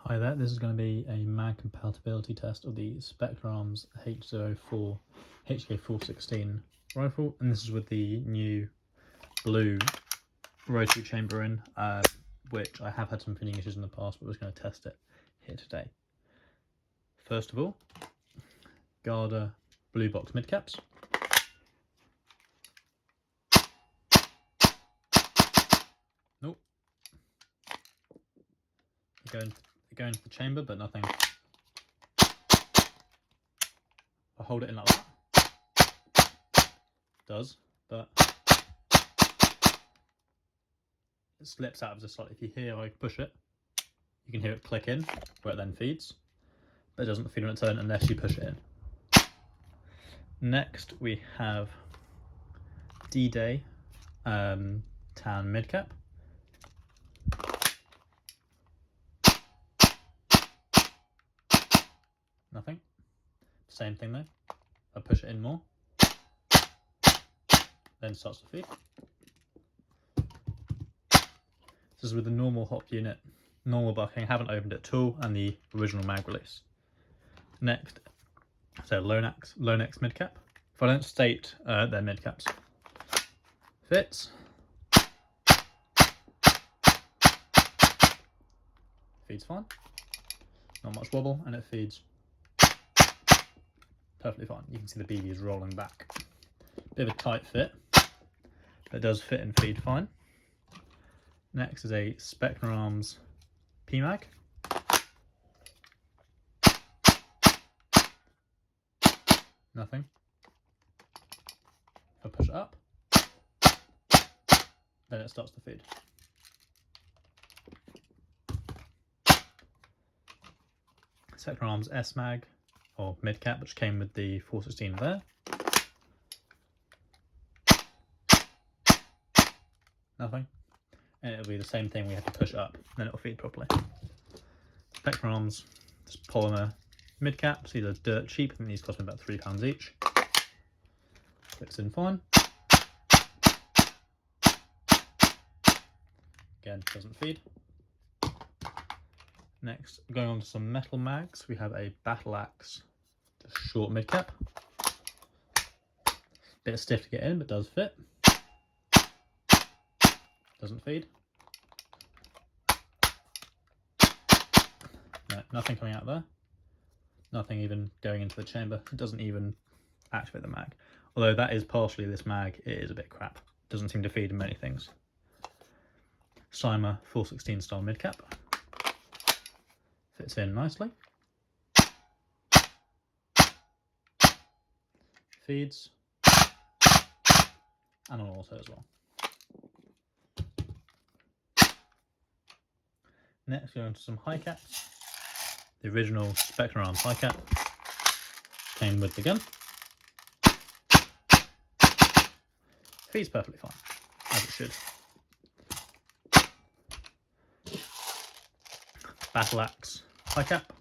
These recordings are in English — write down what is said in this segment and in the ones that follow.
Hi there, this is going to be a mag compatibility test of the Specna Arms H04 HK 416 rifle, and this is with the new blue rotary chamber in, which I have had some fitting issues in the past, but we're going to test it here today. First of all, Garda blue box mid caps. Nope. They go into the chamber, but nothing. I hold it in like that. Does, but it slips out of just slightly. If you hear I push it, you can hear it click in, where it then feeds, but it doesn't feed on its own unless you push it in. Next we have D-Day tan mid cap. Nothing. Same thing though. I push it in more, then starts to feed. This is with the normal hop unit, normal bucking, haven't opened it at all, and the original mag release. Next, so Lonex mid cap. If I don't state their mid caps, fits, feeds fine, not much wobble, and it feeds perfectly fine. You can see the BB is rolling back. Bit of a tight fit, but it does fit and feed fine. Next is a Specna Arms PMag. Nothing. If I push it up, then it starts to feed. Specna Arms S-Mag, or mid cap, which came with the 416 there. Nothing. And it'll be the same thing, we have to push it up, then it'll feed properly. Specna Arms, just polymer mid caps, these are dirt cheap, I think these cost me about £3 each. Fits in fine. Again, doesn't feed. Next, going on to some metal mags, we have a Battle Axe, just short mid cap. Bit stiff to get in, but does fit. Doesn't feed. No, nothing coming out there. Nothing even going into the chamber. It doesn't even activate the mag. Although that is partially this mag, it is a bit crap. Doesn't seem to feed in many things. Cyma 416 style mid cap. Fits in nicely. Feeds. And on auto as well. Next, going to some high caps. The original Specna Arms high cap came with the gun. Feeds perfectly fine, as it should. Battle Axe high cap.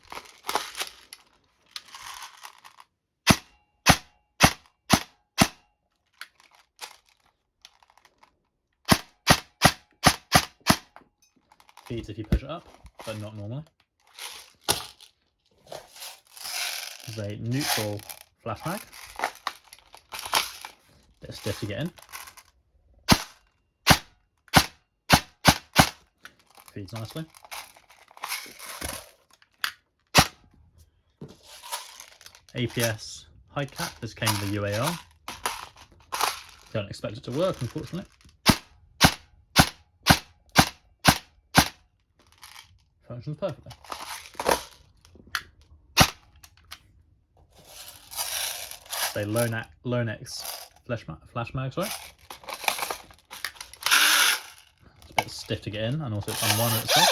Feeds if you push it up, but not normally. There's a neutral flash mag. Bit stiff to get in. Feeds nicely. APS high cap, this came with the UAR. Don't expect it to work, unfortunately. Functions perfectly. Say Lonex flash mag, sorry. It's a bit stiff to get in, and also it's on one itself.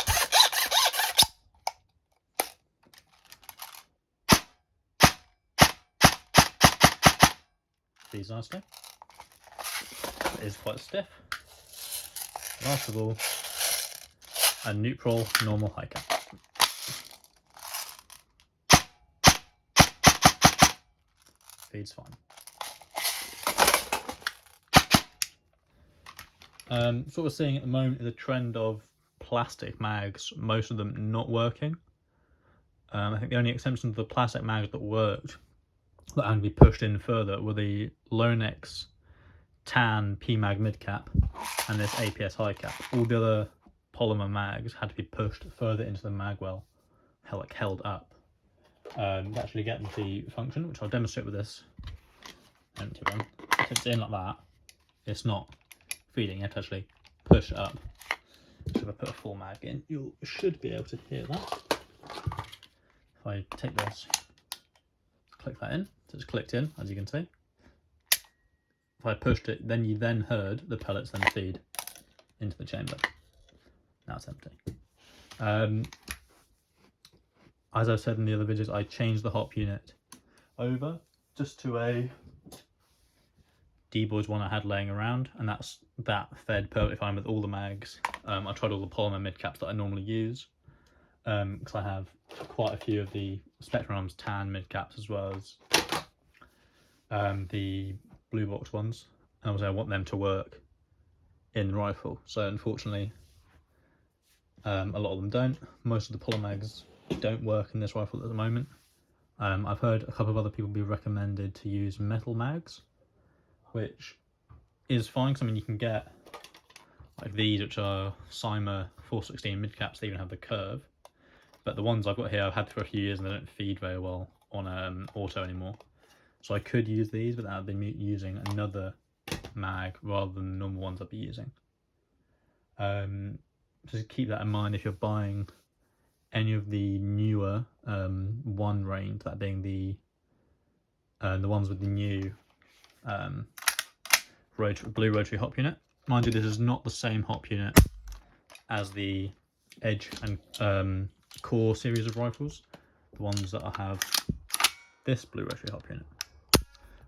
Feeds nicely. It is quite stiff. Last of all, a neutral normal high cap. Feeds fine. So what we're seeing at the moment is a trend of plastic mags, most of them not working. I think the only exception to the plastic mags that worked, that had to be pushed in further, were the Lonex tan PMag mid cap and this APS high cap. All the other polymer mags had to be pushed further into the mag well, held up, to actually get them to function, which I'll demonstrate with this empty one. If it's in like that, it's not feeding, you have to actually push it up. So if I put a full mag in, you should be able to hear that. If I take this, click that in, so it's clicked in, as you can see. If I pushed it, then you heard the pellets then feed into the chamber. Now it's empty. As I've said in the other videos, I changed the hop unit over just to a D-Boys one I had laying around, and that fed perfectly fine with all the mags. I tried all the polymer mid caps that I normally use, because I have quite a few of the Specna Arms tan mid caps as well as the blue box ones, and obviously I want them to work in the rifle. So unfortunately, a lot of them don't. Most of the polymer mags don't work in this rifle at the moment. I've heard a couple of other people be recommended to use metal mags, which is fine, because I mean you can get like these, which are Cyma 416 mid caps. They even have the curve, but the ones I've got here I've had for a few years and they don't feed very well on auto anymore. So I could use these, but that would be using another mag rather than the normal ones I'd be using. Just keep that in mind if you're buying any of the newer one range, that being the ones with the new blue rotary hop unit. Mind you, this is not the same hop unit as the Edge and Core series of rifles, the ones that I have this blue rotary hop unit,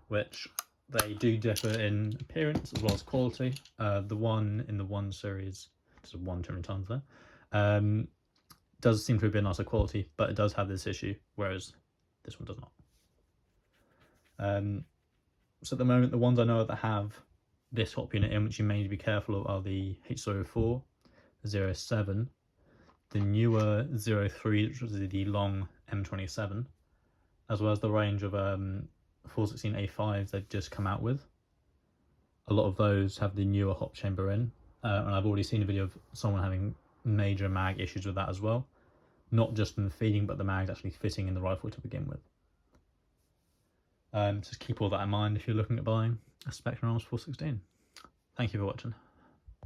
which they do differ in appearance as well as quality. The one in the 1 series, just 1 too many times there, does seem to have been nicer quality, but it does have this issue, whereas this one does not. So at the moment, the ones I know that have this hop unit in, which you may need to be careful of, are the H04 H07, the newer H03, which was the long M27, as well as the range of 416 A5s they've just come out with. A lot of those have the newer hop chamber in, and I've already seen a video of someone having major mag issues with that as well. Not just in the feeding, but the mags actually fitting in the rifle to begin with. Just keep all that in mind if you're looking at buying a Specna Arms 416. Thank you for watching.